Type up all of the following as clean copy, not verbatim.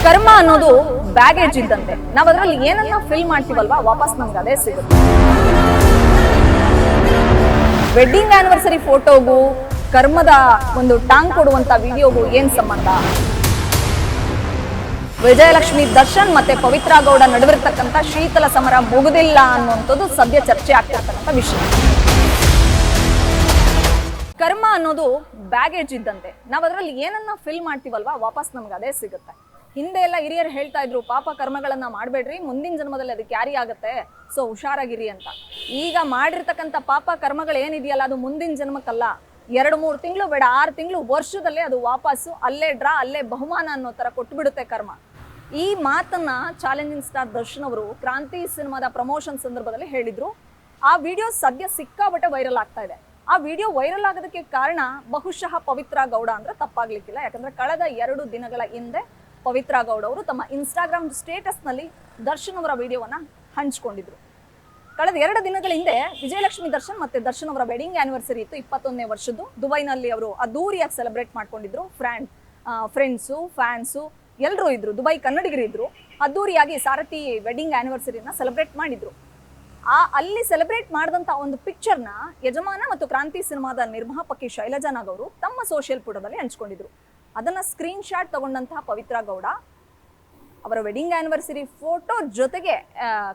ಕರ್ಮ ಅನ್ನೋದು ಬ್ಯಾಗೇಜ್ ಇದ್ದಂತೆ. ನಾವ್ ಅದ್ರಲ್ಲಿ ಏನನ್ನ ಫಿಲ್ ಮಾಡ್ತೀವಲ್ವಾ, ವಾಪಸ್ ನಮ್ಗೆ ಅದೇ ಸಿಗುತ್ತೆ. ವೆಡ್ಡಿಂಗ್ ಆನಿವರ್ಸರಿ ಫೋಟೋಗೂ ಕರ್ಮದ ಒಂದು ಟಾಂಗ್ ಕೊಡುವಂತ ವಿಡಿಯೋಗೂ ಏನ್ ಸಂಬಂಧ? ವಿಜಯಲಕ್ಷ್ಮಿ ದರ್ಶನ್ ಮತ್ತೆ ಪವಿತ್ರ ಗೌಡ ನಡುವಿರ್ತಕ್ಕಂಥ ಶೀತಲ ಸಮರ ಮುಗುದಿಲ್ಲ ಅನ್ನುವಂಥದ್ದು ಸದ್ಯ ಚರ್ಚೆ ಆಗ್ತಿರ್ತಕ್ಕಂಥ ವಿಷಯ. ಕರ್ಮ ಅನ್ನೋದು ಬ್ಯಾಗೇಜ್ ಇದ್ದಂತೆ. ನಾವ್ ಅದ್ರಲ್ಲಿ ಏನನ್ನ ಫಿಲ್ ಮಾಡ್ತೀವಲ್ವಾ, ವಾಪಸ್ ನಮ್ಗೆ ಅದೇ ಸಿಗುತ್ತೆ. ಹಿಂದೆ ಎಲ್ಲ ಹಿರಿಯರು ಹೇಳ್ತಾ ಇದ್ರು, ಪಾಪ ಕರ್ಮಗಳನ್ನ ಮಾಡ್ಬೇಡ್ರಿ, ಮುಂದಿನ ಜನ್ಮದಲ್ಲಿ ಅದು ಕ್ಯಾರಿ ಆಗುತ್ತೆ, ಸೊ ಹುಷಾರಾಗಿರಿ ಅಂತ. ಈಗ ಮಾಡಿರ್ತಕ್ಕಂಥ ಪಾಪ ಕರ್ಮಗಳು ಏನಿದೆಯಲ್ಲ, ಅದು ಮುಂದಿನ ಜನ್ಮಕ್ಕಲ್ಲ, 2-3 ತಿಂಗಳು ಬೇಡ, 6 ತಿಂಗಳು, ವರ್ಷದಲ್ಲೇ ಅದು ವಾಪಸ್ಸು ಅಲ್ಲೇ ಡ್ರಾ, ಅಲ್ಲೇ ಬಹುಮಾನ ಅನ್ನೋ ತರ ಕೊಟ್ಟು ಬಿಡುತ್ತೆ ಕರ್ಮ. ಈ ಮಾತನ್ನ ಚಾಲೆಂಜಿಂಗ್ ಸ್ಟಾರ್ ದರ್ಶನ್ ಅವರು ಕ್ರಾಂತಿ ಸಿನಿಮಾದ ಪ್ರಮೋಷನ್ ಸಂದರ್ಭದಲ್ಲಿ ಹೇಳಿದ್ರು. ಆ ವಿಡಿಯೋ ಸದ್ಯ ಸಿಕ್ಕಾಬಟ್ಟೆ ವೈರಲ್ ಆಗ್ತಾ ಇದೆ. ಆ ವಿಡಿಯೋ ವೈರಲ್ ಆಗೋದಕ್ಕೆ ಕಾರಣ ಬಹುಶಃ ಪವಿತ್ರ ಗೌಡ ಅಂದ್ರೆ ತಪ್ಪಾಗ್ಲಿಕ್ಕಿಲ್ಲ. ಯಾಕಂದ್ರೆ ಕಳೆದ 2 ದಿನಗಳ ಹಿಂದೆ ಪವಿತ್ರ ಗೌಡ ಅವರು ತಮ್ಮ ಇನ್ಸ್ಟಾಗ್ರಾಮ್ ಸ್ಟೇಟಸ್ ನಲ್ಲಿ ದರ್ಶನ್ ಅವರ ವಿಡಿಯೋವನ್ನ ಹಂಚಿಕೊಂಡಿದ್ರು. ಕಳೆದ 2 ದಿನಗಳ ಹಿಂದೆ ವಿಜಯಲಕ್ಷ್ಮಿ ದರ್ಶನ್ ಮತ್ತೆ ದರ್ಶನ್ ಅವರ ವೆಡ್ಡಿಂಗ್ ಆನಿವರ್ಸರಿ ಇತ್ತು, 21ನೇ ವರ್ಷದ್ದು. ದುಬೈನಲ್ಲಿ ಅವರು ಅದ್ದೂರಿಯಾಗಿ ಸೆಲೆಬ್ರೇಟ್ ಮಾಡ್ಕೊಂಡಿದ್ರು. ಫ್ರೆಂಡ್ಸು, ಫ್ಯಾನ್ಸು ಎಲ್ಲರೂ ಇದ್ರು. ದುಬೈ ಕನ್ನಡಿಗರು ಇದ್ರು. ಅದ್ದೂರಿಯಾಗಿ ಸಾರಥಿ ವೆಡ್ಡಿಂಗ್ ಆನಿವರ್ಸರಿನ ಸೆಲೆಬ್ರೇಟ್ ಮಾಡಿದ್ರು. ಅಲ್ಲಿ ಸೆಲೆಬ್ರೇಟ್ ಮಾಡಿದಂತ ಒಂದು ಪಿಕ್ಚರ್ನ ಯಜಮಾನ ಮತ್ತು ಕ್ರಾಂತಿ ಸಿನಿಮಾದ ನಿರ್ಮಾಪಕಿ ಶೈಲಜಾ ನಾಗ್ ಅವರು ತಮ್ಮ ಸೋಷಿಯಲ್ ಪುಟದಲ್ಲಿ ಹಂಚ್ಕೊಂಡಿದ್ರು. ಅದನ್ನ ಸ್ಕ್ರೀನ್ ಶಾಟ್ ತಗೊಂಡಂತಹ ಪವಿತ್ರ ಗೌಡ ಅವರ ವೆಡ್ಡಿಂಗ್ ಆನಿವರ್ಸರಿ ಫೋಟೋ ಜೊತೆಗೆ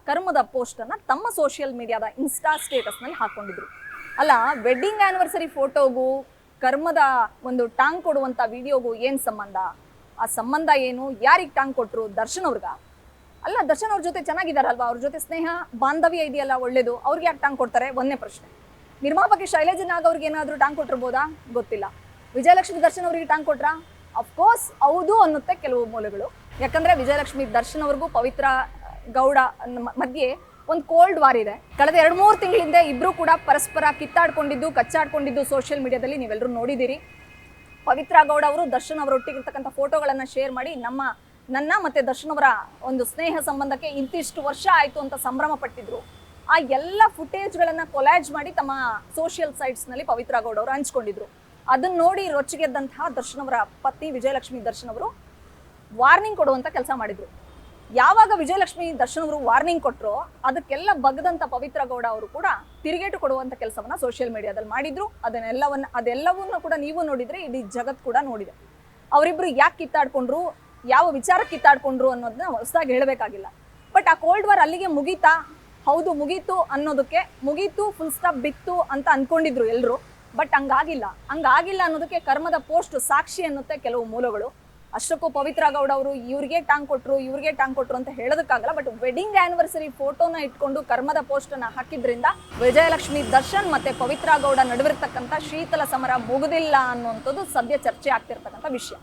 ಕರ್ಮದ ಪೋಸ್ಟ್ ಅನ್ನ ತಮ್ಮ ಸೋಷಿಯಲ್ ಮೀಡಿಯಾದ ಇನ್ಸ್ಟಾ ಸ್ಟೇಟಸ್ ನಲ್ಲಿ ಹಾಕೊಂಡಿದ್ರು. ಅಲ್ಲ, ವೆಡ್ಡಿಂಗ್ ಆನಿವರ್ಸರಿ ಫೋಟೋಗೂ ಕರ್ಮದ ಒಂದು ಟಾಂಗ್ ಕೊಡುವಂತ ವಿಡಿಯೋಗೂ ಏನ್ ಸಂಬಂಧ? ಆ ಸಂಬಂಧ ಏನು? ಯಾರಿಗೆ ಟಾಂಗ್ ಕೊಟ್ರು? ದರ್ಶನ್ ಅವ್ರಿಗ? ಅಲ್ಲ, ದರ್ಶನ್ ಅವ್ರ ಜೊತೆ ಚೆನ್ನಾಗಿದಾರಲ್ವಾ, ಅವ್ರ ಜೊತೆ ಸ್ನೇಹ ಬಾಂಧವ್ಯ ಇದೆಯಲ್ಲ, ಒಳ್ಳೇದು. ಅವ್ರಿಗೆ ಯಾಕೆ ಟಾಂಗ್ ಕೊಡ್ತಾರೆ? ಒಂದನೇ ಪ್ರಶ್ನೆ. ನಿರ್ಮಾಪಕಿ ಶೈಲಜಾ ನಾಗ್ ಅವ್ರಿಗೆ ಏನಾದ್ರು ಟಾಂಗ್ ಕೊಟ್ಟಿರ್ಬೋದಾ? ಗೊತ್ತಿಲ್ಲ. ವಿಜಯಲಕ್ಷ್ಮಿ ದರ್ಶನ್ ಅವರಿಗೆ ಟಾಂಗ್ ಕೊಟ್ರಾ? ಅಫ್ಕೋರ್ಸ್ ಹೌದು ಅನ್ನುತ್ತೆ ಕೆಲವು ಮೂಲಗಳು. ಯಾಕಂದ್ರೆ ವಿಜಯಲಕ್ಷ್ಮಿ ದರ್ಶನ್ ಅವ್ರಿಗೂ ಪವಿತ್ರ ಗೌಡ ಮಧ್ಯೆ ಒಂದು ಕೋಲ್ಡ್ ವಾರ್ ಇದೆ. ಕಳೆದ 2-3 ತಿಂಗಳ ಹಿಂದೆ ಇಬ್ರು ಕೂಡ ಪರಸ್ಪರ ಕಿತ್ತಾಡ್ಕೊಂಡಿದ್ದು, ಕಚ್ಚಾಡ್ಕೊಂಡಿದ್ದು ಸೋಷಿಯಲ್ ಮೀಡಿಯಾದಲ್ಲಿ ನೀವೆಲ್ಲರೂ ನೋಡಿದಿರಿ. ಪವಿತ್ರ ಗೌಡ ಅವರು ದರ್ಶನ್ ಅವರೊಟ್ಟಿಗಿರ್ತಕ್ಕಂಥ ಫೋಟೋಗಳನ್ನ ಶೇರ್ ಮಾಡಿ ನನ್ನ ಮತ್ತೆ ದರ್ಶನ್ ಅವರ ಒಂದು ಸ್ನೇಹ ಸಂಬಂಧಕ್ಕೆ ಇಂತಿಷ್ಟು ವರ್ಷ ಆಯ್ತು ಅಂತ ಸಂಭ್ರಮ ಪಟ್ಟಿದ್ರು. ಆ ಎಲ್ಲ ಫುಟೇಜ್ಗಳನ್ನ ಕೊಲಾಜ್ ಮಾಡಿ ತಮ್ಮ ಸೋಷಿಯಲ್ ಸೈಟ್ಸ್ ನಲ್ಲಿ ಪವಿತ್ರ ಗೌಡ ಅವರು ಹಂಚ್ಕೊಂಡಿದ್ರು. ಅದನ್ನ ನೋಡಿ ರೊಚ್ಚಿಗೆದ್ದಂತಹ ದರ್ಶನ್ ಅವರ ಪತ್ನಿ ವಿಜಯಲಕ್ಷ್ಮಿ ದರ್ಶನ್ ಅವರು ವಾರ್ನಿಂಗ್ ಕೊಡುವಂತ ಕೆಲಸ ಮಾಡಿದ್ರು. ಯಾವಾಗ ವಿಜಯಲಕ್ಷ್ಮಿ ದರ್ಶನ್ ಅವರು ವಾರ್ನಿಂಗ್ ಕೊಟ್ಟರು, ಅದಕ್ಕೆಲ್ಲ ಬಗ್ದಂತ ಪವಿತ್ರ ಗೌಡ ಅವರು ಕೂಡ ತಿರುಗೇಟು ಕೊಡುವಂತ ಕೆಲಸವನ್ನ ಸೋಷಿಯಲ್ ಮೀಡಿಯಾದಲ್ಲಿ ಮಾಡಿದ್ರು. ಅದೆಲ್ಲವನ್ನ ಕೂಡ ನೀವು ನೋಡಿದ್ರೆ, ಇಡೀ ಜಗತ್ ಕೂಡ ನೋಡಿದೆ. ಅವರಿಬ್ರು ಯಾಕೆ ಕಿತ್ತಾಡ್ಕೊಂಡ್ರು, ಯಾವ ವಿಚಾರಕ್ಕೆ ಕಿತ್ತಾಡ್ಕೊಂಡ್ರು ಅನ್ನೋದನ್ನ ಹೊಸದಾಗಿ ಹೇಳಬೇಕಾಗಿಲ್ಲ. ಬಟ್ ಆ ಕೋಲ್ಡ್ ವಾರ್ ಅಲ್ಲಿಗೆ ಮುಗೀತಾ? ಹೌದು, ಮುಗೀತು. ಅನ್ನೋದಕ್ಕೆ ಮುಗೀತು, ಫುಲ್ ಸ್ಟಾಪ್ ಬಿತ್ತು ಅಂತ ಅನ್ಕೊಂಡಿದ್ರು ಎಲ್ರು. ಬಟ್ ಹಂಗಾಗಿಲ್ಲ ಅನ್ನೋದಕ್ಕೆ ಕರ್ಮದ ಪೋಸ್ಟ್ ಸಾಕ್ಷಿ ಅನ್ನುತ್ತೆ ಕೆಲವು ಮೂಲಗಳು. ಅಷ್ಟಕ್ಕೂ ಪವಿತ್ರ ಗೌಡ ಅವರು ಇವ್ರಿಗೆ ಟಾಂಗ್ ಕೊಟ್ರು ಅಂತ ಹೇಳೋದಕ್ಕಾಗಲ್ಲ. ಬಟ್ ವೆಡ್ಡಿಂಗ್ ಆನಿವರ್ಸರಿ ಫೋಟೋನ ಇಟ್ಕೊಂಡು ಕರ್ಮದ ಪೋಸ್ಟ್ ಅನ್ನ ಹಾಕಿದ್ರಿಂದ ವಿಜಯಲಕ್ಷ್ಮಿ ದರ್ಶನ್ ಮತ್ತೆ ಪವಿತ್ರ ಗೌಡ ನಡುವಿರ್ತಕ್ಕಂಥ ಶೀತಲ ಸಮರ ಮುಗುದಿಲ್ಲ ಅನ್ನುವಂಥದ್ದು ಸದ್ಯ ಚರ್ಚೆ ಆಗ್ತಿರ್ತಕ್ಕಂಥ ವಿಷಯ.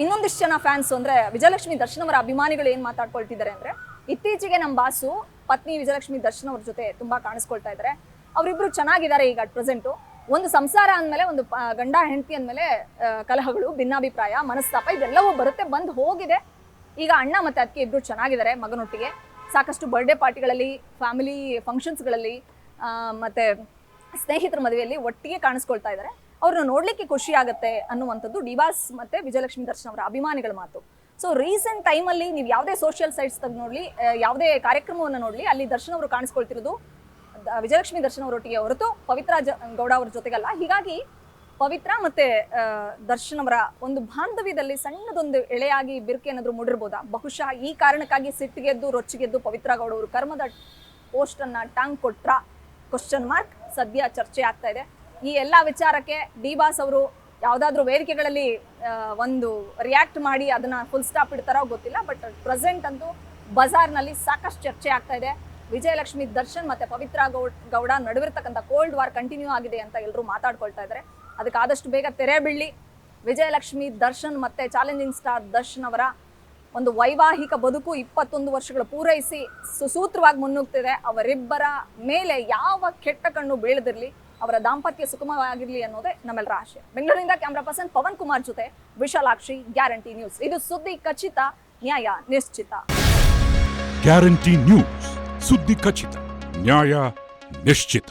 ಇನ್ನೊಂದಿಷ್ಟು ಜನ ಫ್ಯಾನ್ಸ್ ಅಂದ್ರೆ ವಿಜಯಲಕ್ಷ್ಮಿ ದರ್ಶನ್ ಅವರ ಅಭಿಮಾನಿಗಳು ಏನ್ ಮಾತಾಡ್ಕೊಳ್ತಿದ್ದಾರೆ ಅಂದ್ರೆ, ಇತ್ತೀಚೆಗೆ ನಮ್ಮ ಬಾಸು ಪತ್ನಿ ವಿಜಯಲಕ್ಷ್ಮಿ ದರ್ಶನ್ ಅವ್ರ ಜೊತೆ ತುಂಬಾ ಕಾಣಿಸ್ಕೊಳ್ತಾ ಇದ್ದಾರೆ. ಅವರಿಬ್ರು ಚೆನ್ನಾಗಿದ್ದಾರೆ. ಈಗ ಅಟ್ ಪ್ರೆಸೆಂಟು ಒಂದು ಸಂಸಾರ ಅಂದಮೇಲೆ, ಒಂದು ಗಂಡ ಹೆಂಡತಿ ಅಂದಮೇಲೆ ಕಲಹಗಳು, ಭಿನ್ನಾಭಿಪ್ರಾಯ, ಮನಸ್ತಾಪ ಇದೆಲ್ಲವೂ ಬರುತ್ತೆ, ಬಂದು ಹೋಗಿದೆ. ಈಗ ಅಣ್ಣ ಮತ್ತೆ ಅದಕ್ಕೆ ಇಬ್ರು ಚೆನ್ನಾಗಿದ್ದಾರೆ ಮಗನೊಟ್ಟಿಗೆ. ಸಾಕಷ್ಟು ಬರ್ಡೇ ಪಾರ್ಟಿಗಳಲ್ಲಿ, ಫ್ಯಾಮಿಲಿ ಫಂಕ್ಷನ್ಸ್ಗಳಲ್ಲಿ ಮತ್ತೆ ಸ್ನೇಹಿತರ ಮದುವೆಯಲ್ಲಿ ಒಟ್ಟಿಗೆ ಕಾಣಿಸ್ಕೊಳ್ತಾ ಇದ್ದಾರೆ. ಅವ್ರನ್ನ ನೋಡ್ಲಿಕ್ಕೆ ಖುಷಿ ಆಗುತ್ತೆ ಅನ್ನುವಂಥದ್ದು ಡಿವಾಸ್ ಮತ್ತೆ ವಿಜಯಲಕ್ಷ್ಮಿ ದರ್ಶನ್ ಅವರ ಅಭಿಮಾನಿಗಳ ಮಾತು. ಸೊ ರೀಸೆಂಟ್ ಟೈಮಲ್ಲಿ ನೀವು ಯಾವುದೇ ಸೋಷಿಯಲ್ ಸೈಟ್ಸ್ ತೆಗೆದು ನೋಡ್ಲಿ, ಯಾವುದೇ ಕಾರ್ಯಕ್ರಮವನ್ನು ನೋಡ್ಲಿ, ಅಲ್ಲಿ ದರ್ಶನ್ ಅವರು ಕಾಣಿಸ್ಕೊಳ್ತಿರೋದು ವಿಜಯಲಕ್ಷ್ಮಿ ದರ್ಶನ್ ಅವರೊಟ್ಟಿಗೆ ಹೊರತು ಪವಿತ್ರ ಗೌಡ ಅವರ ಜೊತೆಗಲ್ಲ. ಹೀಗಾಗಿ ಪವಿತ್ರ ಮತ್ತೆ ದರ್ಶನ್ ಅವರ ಒಂದು ಬಾಂಧವ್ಯದಲ್ಲಿ ಸಣ್ಣದೊಂದು ಎಳೆಯಾಗಿ ಬಿರುಕು ಏನಾದ್ರು ಮೂಡಿರ್ಬೋದಾ? ಬಹುಶಃ ಈ ಕಾರಣಕ್ಕಾಗಿ ಸಿಟ್ಟಿಗೆದ್ದು ರೊಚ್ಚಿಗೆದ್ದು ಪವಿತ್ರ ಗೌಡ ಅವರು ಕರ್ಮದ ಪೋಸ್ಟ್ ಅನ್ನ ಟಾಂಗ್ ಕೊಟ್ರಾ? ಕ್ವಶನ್ ಮಾರ್ಕ್ ಸದ್ಯ ಚರ್ಚೆ ಆಗ್ತಾ ಇದೆ. ಈ ಎಲ್ಲಾ ವಿಚಾರಕ್ಕೆ ಡಿಬಾಸ್ ಅವರು ಯಾವ್ದಾದ್ರು ವೇದಿಕೆಗಳಲ್ಲಿ ಒಂದು ರಿಯಾಕ್ಟ್ ಮಾಡಿ ಅದನ್ನ ಫುಲ್ ಸ್ಟಾಪ್ ಇಡ್ತಾರೋ ಗೊತ್ತಿಲ್ಲ. ಬಟ್ ಪ್ರೆಸೆಂಟ್ ಅಂತೂ ಬಜಾರ್ನಲ್ಲಿ ಸಾಕಷ್ಟು ಚರ್ಚೆ ಆಗ್ತಾ ಇದೆ. ವಿಜಯಲಕ್ಷ್ಮಿ ದರ್ಶನ್ ಮತ್ತೆ Pavithra Gowda ನಡುವಿರ್ತಕ್ಕಂಥ cold war continue ಆಗಿದೆ ಅಂತ ಎಲ್ಲರೂ ಮಾತಾಡ್ಕೊಳ್ತಾ ಇದ್ದಾರೆ. ಅದಕ್ಕೆ ಆದಷ್ಟು ಬೇಗ ತೆರೆ ಬೀಳಿ. ವಿಜಯಲಕ್ಷ್ಮಿ ದರ್ಶನ್ ಮತ್ತೆ ಚಾಲೆಂಜಿಂಗ್ ಸ್ಟಾರ್ ದರ್ಶನ್ ಅವರ ಒಂದು ವೈವಾಹಿಕ ಬದುಕು 21 ವರ್ಷಗಳು ಪೂರೈಸಿ ಸುಸೂತ್ರವಾಗಿ ಮುನ್ನುಗ್ತಿದೆ. ಅವರಿಬ್ಬರ ಮೇಲೆ ಯಾವ ಕೆಟ್ಟ ಕಣ್ಣು ಬೀಳದಿರಲಿ, ಅವರ ದಾಂಪತ್ಯ ಸುಖಮವಾಗಿರ್ಲಿ ಅನ್ನೋದೇ ನಮ್ಮೆಲ್ಲರ ಆಶೆ. ಬೆಂಗಳೂರಿನಿಂದ ಕ್ಯಾಮ್ರಾ ಪರ್ಸನ್ ಪವನ್ ಕುಮಾರ್ ಜೊತೆ ವಿಶಾಲಾಕ್ಷಿ, ಗ್ಯಾರಂಟಿ ನ್ಯೂಸ್. ಇದು ಸುದ್ದಿ ಖಚಿತ, ನ್ಯಾಯ ನಿಶ್ಚಿತ. ಗ್ಯಾರಂಟಿ ನ್ಯೂಸ್, ಸುದ್ದಿ ಖಚಿತ, ನ್ಯಾಯ ನಿಶ್ಚಿತ.